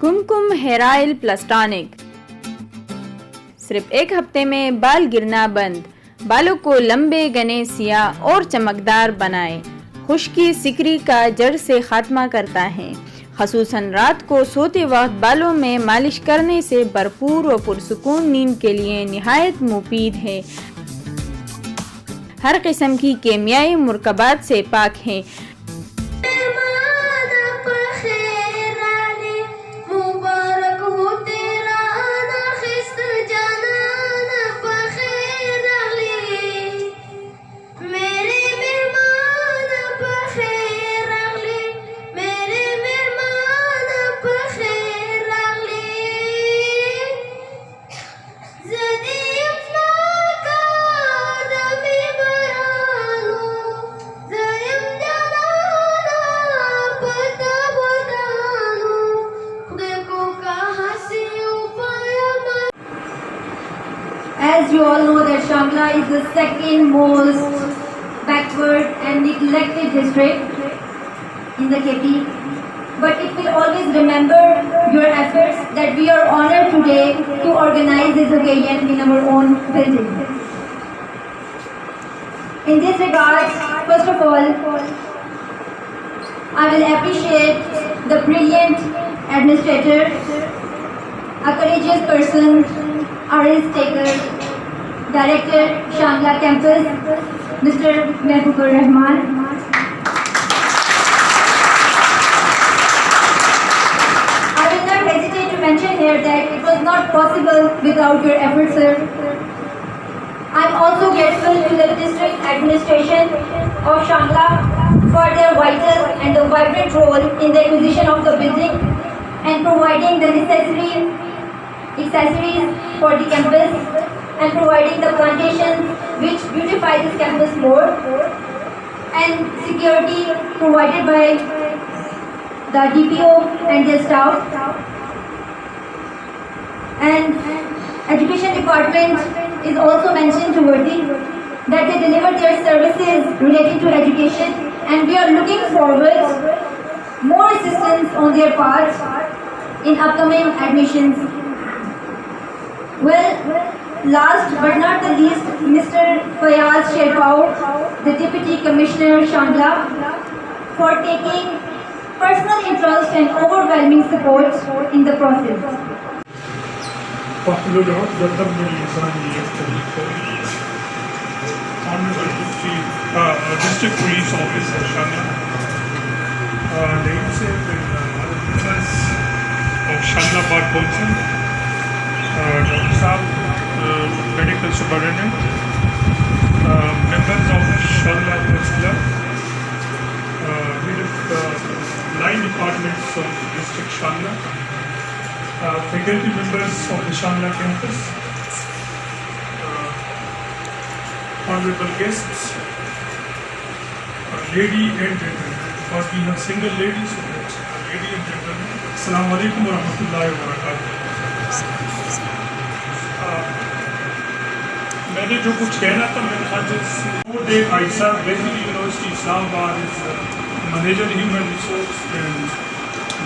कुमकुम hair oil plus tonic. सिर्फ एक हफ्ते में बाल गिरना बंद, बालों को लंबे, घने, सियाह और चमकदार बनाए। खुश्की सिकरी का जड़ से खात्मा करता है। ख़ुसूसन रात को सोते वक्त बालों में मालिश करने से भरपूर और पुरसुकून नींद के लिए निहायत मुफीद है। हर किस्म की केमियाई मुरकबात से पाक है। As you all know that Shangla is the second most backward and neglected district in the KP. But it will always remember your efforts that we are honored today to organize this occasion in our own building. In this regard, first of all, I will appreciate the brilliant administrator, a courageous person, a risk taker, Director Shangla Campus, Mr. Mehboober Rahman. I will not hesitate to mention here that it was not possible without your efforts, sir. I am also grateful to the district administration of Shangla for their vital and the vibrant role in the acquisition of the building and providing the necessary accessories for the campus and providing the plantations which beautify this campus more, and security provided by the DPO and their staff. And education department is also mentioned worthy that they deliver their services related to education, and we are looking forward more assistance on their part in upcoming admissions. Well, last but not the least, Mr. Fayaz Sherpao, the Deputy Commissioner Shangla, for taking personal interest and overwhelming support in the process. Honorable District Police Officer Shangla, ladies and members of Shangla Bar Council, Dr. Saab, Medical Superintendent, members of Shangla Press Club, head of 9 departments of District Shangla, faculty members of the Shangla campus, honorable guests, lady and gentlemen, because we have single ladies, so that's lady and gentlemen. Assalamu alaikum wa rahmatullahi wa barakatuh. मैंने जो कुछ कहना था मेरे ख्याल से वो डे Ayesha basically university Islamabad is manager human resource and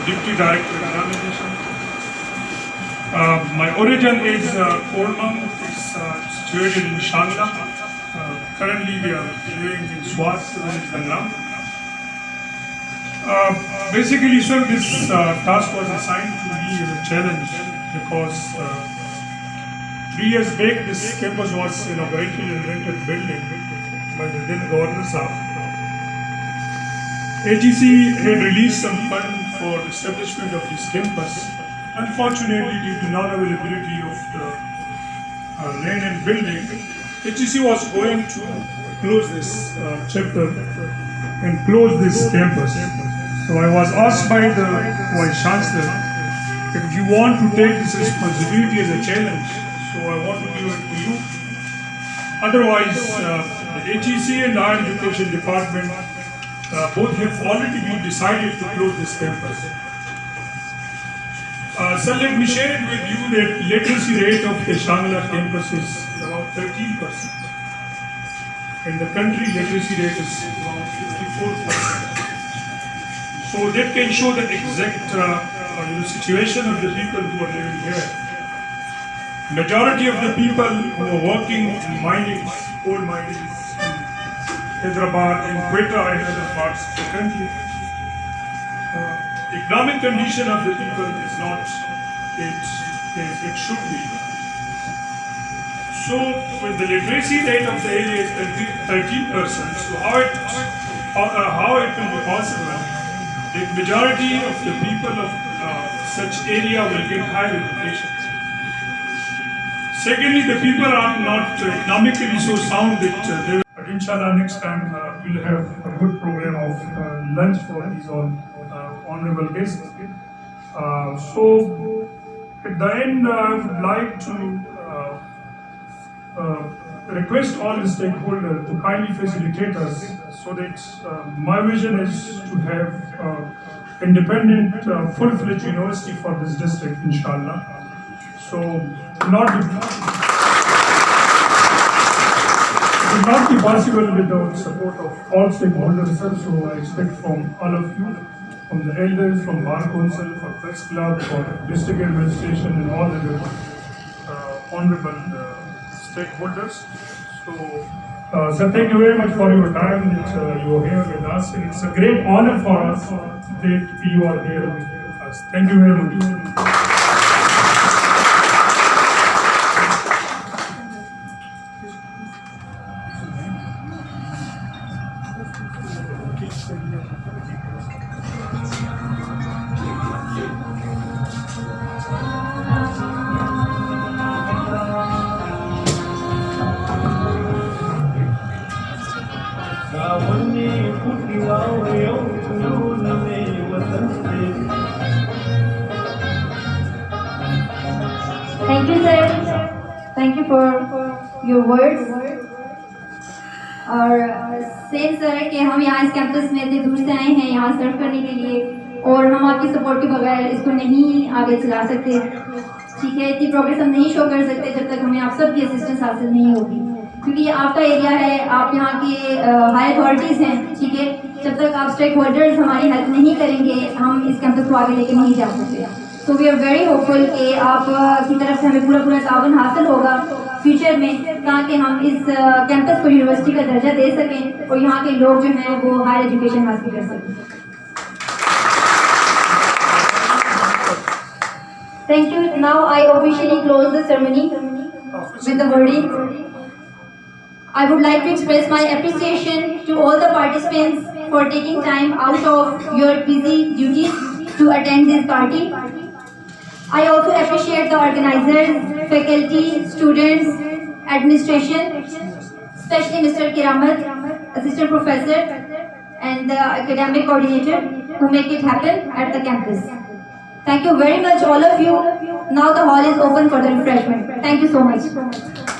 deputy director organization. My origin is Korman. It's situated in Shangla. Currently we are living in Swat, Punjab. Basically, sir, this task was assigned to me as a challenge because 3 years back this campus was inaugurated in a rented building by the then Governor Saab. AGC had released some fund for establishment of this campus. Unfortunately, due to non-availability of the land and building, AGC was going to close this chapter and close this campus. So I was asked by the Vice Chancellor that if you want to take this responsibility as a challenge, so I want to give it to you. Otherwise, the HEC and Higher Education Department both have already been decided to close this campus. So let me share it with you that literacy rate of the Shangla campus is about 13%. In the country, literacy rate is about 54%. So that can show the exact situation of the people who are living here. Majority of the people who are working in minings, coal minings in Hyderabad, in Quetta and other parts of the country, economic condition of the people is not it should be. So when the literacy rate of the area is 13%, so how it will be possible that majority of the people of such area will get higher education? Secondly, the people are not economically so sound that they will. But inshallah, next time we'll have a good program of lunch for these all honorable guests. So at the end, I would like to request all the stakeholders to kindly facilitate us so that my vision is to have independent, full-fledged university for this district, inshallah. So, it will not be possible without support of all stakeholders, sir. So I expect from all of you, from the elders, from Bar Council, for Press Club, for District Administration and all the honorable stakeholders. So, sir, thank you very much for your time that you are here with us. And it's a great honor for us that you are here with us. Thank you very much. Thank you, sir. Thank you for your words. और same sir कि हम यहाँ इस campus में इतने दूर से आए हैं यहाँ सर्व करने के लिए, और हम आपकी सपोर्ट के बगैर इसको नहीं आगे चला सकते। ठीक है, इतनी प्रोग्रेस हम नहीं शो कर सकते जब तक हमें आप सबकी असिस्टेंस हासिल नहीं होगी, क्योंकि ये आपका एरिया है, आप यहाँ के हाई अथॉरिटीज़ हैं। ठीक है, जब तक आप स्टेक होल्डर्स हमारी हेल्प नहीं करेंगे हम इस कैंपस को आगे लेके नहीं जा सकते। तो वी आर वेरी होपफुल कि आप की तरफ से हमें पूरा तावन हासिल होगा फ्यूचर में, ताकि हम इस कैंपस को यूनिवर्सिटी का दर्जा दे सकें और यहाँ के लोग जो हैं वो हायर एजुकेशन हासिल कर सकें। Thank you. Now I officially close the ceremony with the wording. I would like to express my appreciation to all the participants for taking time out of your busy duties to attend this party. I also appreciate the organizers, faculty, students, administration, especially Mr. Kiramat, Assistant Professor, and the academic coordinator who make it happen at the campus. Thank you very much, all of you. Now the hall is open for the refreshment. Thank you so much.